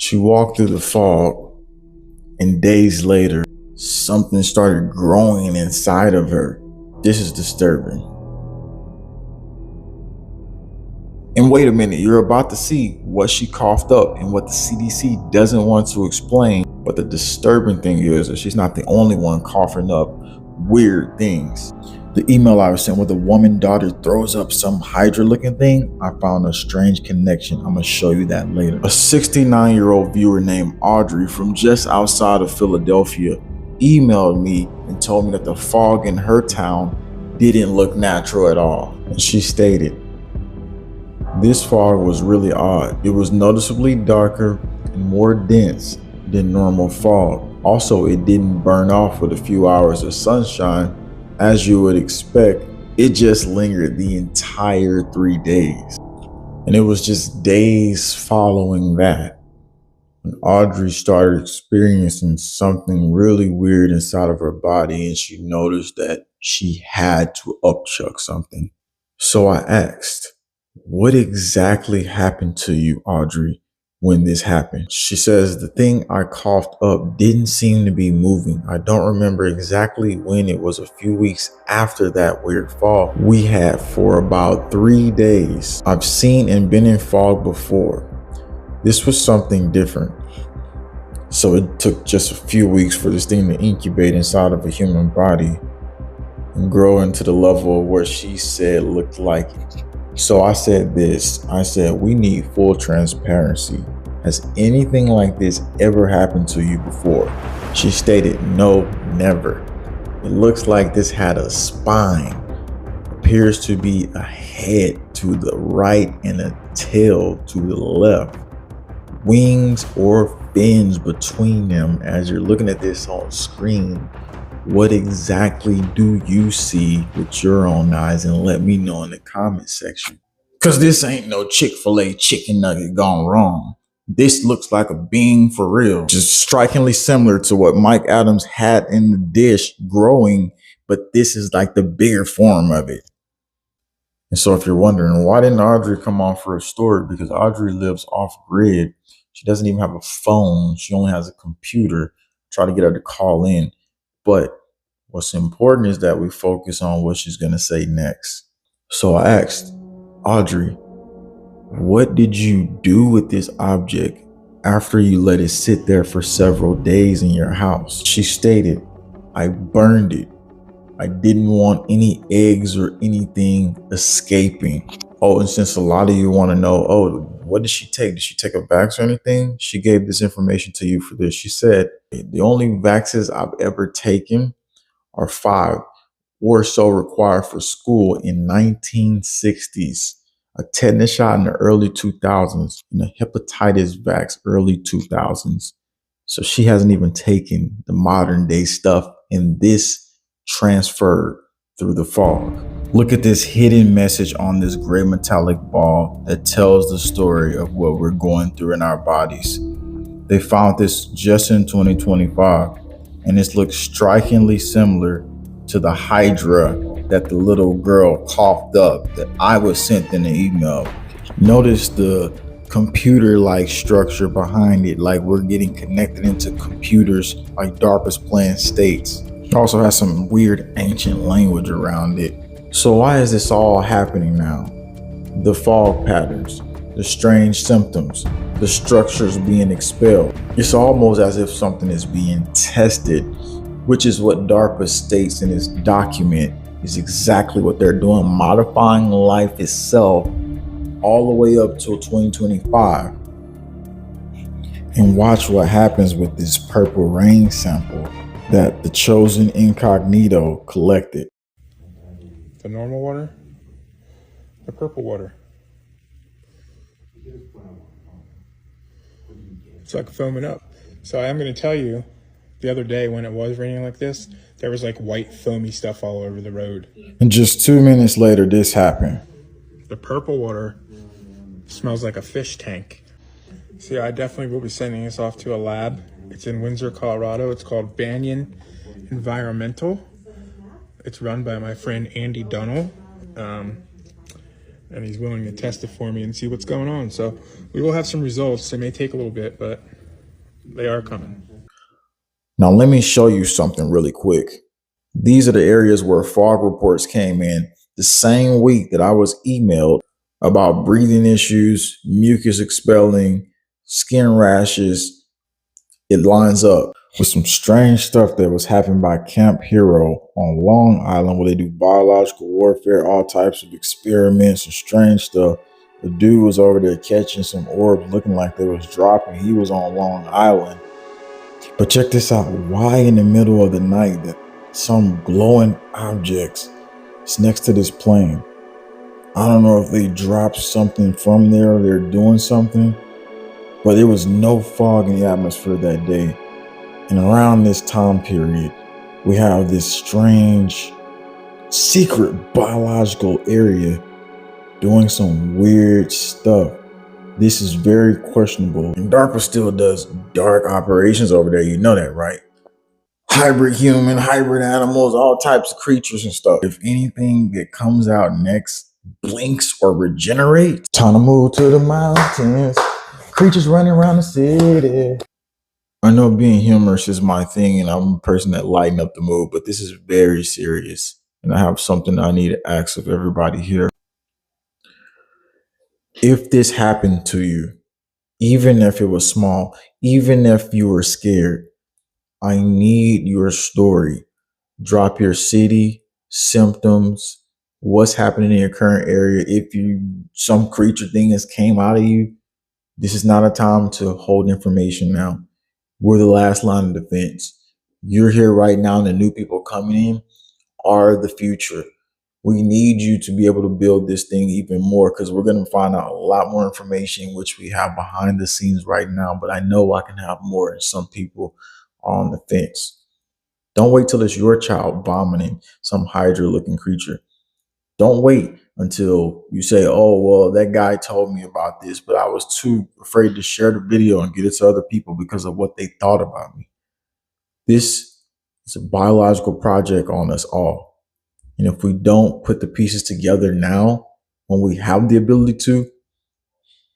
She walked through the fog, and days later, something started growing inside of her. This is disturbing. And wait a minute, you're about to see what she coughed up and what the CDC doesn't want to explain. But the disturbing thing is that she's not the only one coughing up weird things. The email I was sent with a woman daughter throws up some Hydra looking thing. I found a strange connection. I'm gonna show you that later. A 69-year-old viewer named Audrey from just outside of Philadelphia emailed me and told me that the fog in her town didn't look natural at all. And she stated, this fog was really odd. It was noticeably darker and more dense than normal fog. Also, it didn't burn off with a few hours of sunshine. As you would expect, it just lingered the entire 3 days. And it was just days following that when Audrey started experiencing something really weird inside of her body, and she noticed that she had to upchuck something. So I asked, what exactly happened to you, Audrey, when this happened? She says, the thing I coughed up didn't seem to be moving. I don't remember exactly when. It was a few weeks after that weird fog we had for about 3 days. I've seen and been in fog before. This was something different. So it took just a few weeks for this thing to incubate inside of a human body and grow into the level of where she said looked like it. So I said this, we need full transparency. Has anything like this ever happened to you before? She stated, no, never. It looks like this had a spine. Appears to be a head to the right and a tail to the left. Wings or fins between them. As you're looking at this on screen, what exactly do you see with your own eyes? And let me know in the comment section. Because this ain't no Chick-fil-A chicken nugget gone wrong. This looks like a being for real. Just strikingly similar to what Mike Adams had in the dish growing, but this is like the bigger form of it. And so if you're wondering, why didn't Audrey come on for a story? Because Audrey lives off grid. She doesn't even have a phone. She only has a computer. Try to get her to call in. But what's important is that we focus on what she's going to say next. So I asked, Audrey, what did you do with this object after you let it sit there for several days in your house? She stated, I burned it. I didn't want any eggs or anything escaping. Oh, and since a lot of you want to know, what did she take? Did she take a vax or anything? She gave this information to you for this. She said, the only vaxes I've ever taken are 5 or so required for school in 1960s, a tetanus shot in the early 2000s, and a hepatitis vax early 2000s. So she hasn't even taken the modern day stuff, and this transferred through the fog. Look at this hidden message on this gray metallic ball that tells the story of what we're going through in our bodies. They found this just in 2025, and this looks strikingly similar to the Hydra that the little girl coughed up that I was sent in the email. Notice the computer-like structure behind it, like we're getting connected into computers like DARPA's plan states. It also has some weird ancient language around it. So why is this all happening now? The fog patterns, the strange symptoms, the structures being expelled. It's almost as if something is being tested, which is what DARPA states in its document is exactly what they're doing, modifying life itself all the way up till 2025. And watch what happens with this purple rain sample that the chosen incognito collected. The normal water? The purple water. It's like foaming up. So I am going to tell you, the other day when it was raining like this, there was like white foamy stuff all over the road. And just 2 minutes later, this happened. The purple water smells like a fish tank. So yeah, I definitely will be sending this off to a lab. It's in Windsor, Colorado. It's called Banyan Environmental. It's run by my friend Andy Dunnell. and he's willing to test it for me and see what's going on. So we will have some results. They may take a little bit, but they are coming. Now, let me show you something really quick. These are the areas where fog reports came in the same week that I was emailed about breathing issues, mucus expelling, skin rashes. It lines up with some strange stuff that was happening by Camp Hero on Long Island, where they do biological warfare, all types of experiments and strange stuff. The dude was over there catching some orbs looking like they was dropping. He was on Long Island. But check this out. Why in the middle of the night that some glowing objects is next to this plane? I don't know if they dropped something from there or they're doing something, but there was no fog in the atmosphere that day. And around this time period, we have this strange secret biological area doing some weird stuff. This is very questionable. And DARPA still does dark operations over there. You know that, right? Hybrid human, hybrid animals, all types of creatures and stuff. If anything that comes out next blinks or regenerates, time to move to the mountains. Creatures running around the city. I know being humorous is my thing, and I'm a person that lighten up the mood, but this is very serious. And I have something I need to ask of everybody here. If this happened to you, even if it was small, even if you were scared, I need your story. Drop your city, symptoms, what's happening in your current area. If some creature thing has came out of you, this is not a time to hold information now. We're the last line of defense. You're here right now, and the new people coming in are the future. We need you to be able to build this thing even more, because we're going to find out a lot more information, which we have behind the scenes right now. But I know I can have more than some people on the fence. Don't wait till it's your child vomiting some Hydra looking creature. Don't wait until you say, oh, well, that guy told me about this, but I was too afraid to share the video and get it to other people because of what they thought about me. This is a biological project on us all. And if we don't put the pieces together now, when we have the ability to,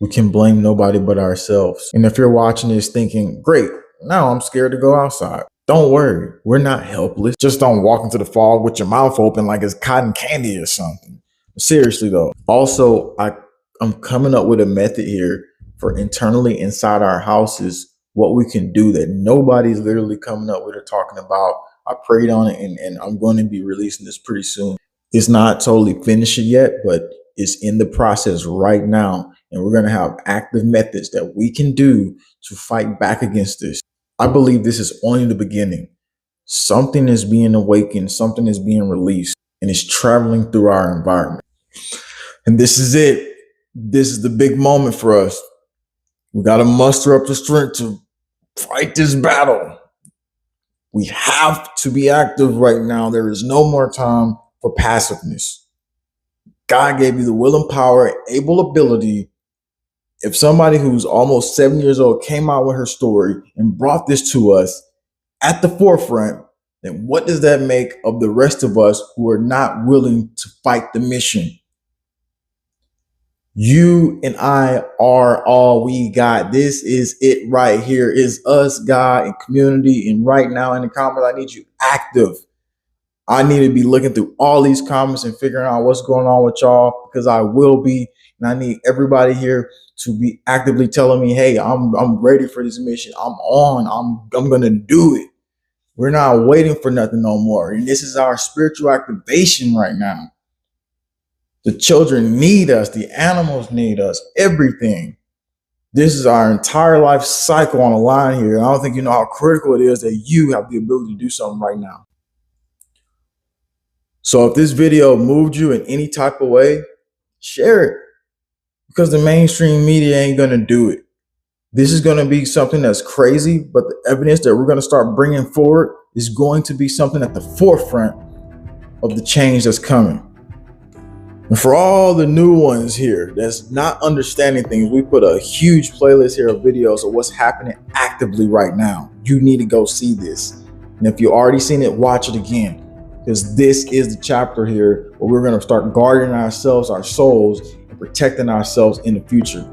we can blame nobody but ourselves. And if you're watching this thinking, great, now I'm scared to go outside, don't worry, we're not helpless. Just don't walk into the fog with your mouth open like it's cotton candy or something. Seriously though. Also, I'm coming up with a method here for internally inside our houses, what we can do that nobody's literally coming up with or talking about. I prayed on it, and I'm going to be releasing this pretty soon. It's not totally finished yet, but it's in the process right now. And we're going to have active methods that we can do to fight back against this. I believe this is only the beginning. Something is being awakened, something is being released, and it's traveling through our environment. And this is it. This is the big moment for us. We got to muster up the strength to fight this battle. We have to be active right now. There is no more time for passiveness. God gave you the will and power, able ability. If somebody who's almost 7 years old came out with her story and brought this to us at the forefront, then what does that make of the rest of us who are not willing to fight the mission? You and I are all we got. This is it right here. Is us, God, and community. And right now in the comments, I need you active. I need to be looking through all these comments and figuring out what's going on with y'all, because I will be. And I need everybody here to be actively telling me, hey, I'm ready for this mission. I'm on. I'm going to do it. We're not waiting for nothing no more. And this is our spiritual activation right now. The children need us. The animals need us. Everything. This is our entire life cycle on the line here. And I don't think you know how critical it is that you have the ability to do something right now. So if this video moved you in any type of way, share it, because the mainstream media ain't going to do it. This is going to be something that's crazy, but the evidence that we're going to start bringing forward is going to be something at the forefront of the change that's coming. And for all the new ones here that's not understanding things, we put a huge playlist here of videos of what's happening actively right now. You need to go see this. And if you already seen it, watch it again, because this is the chapter here where we're going to start guarding ourselves, our souls, protecting ourselves in the future.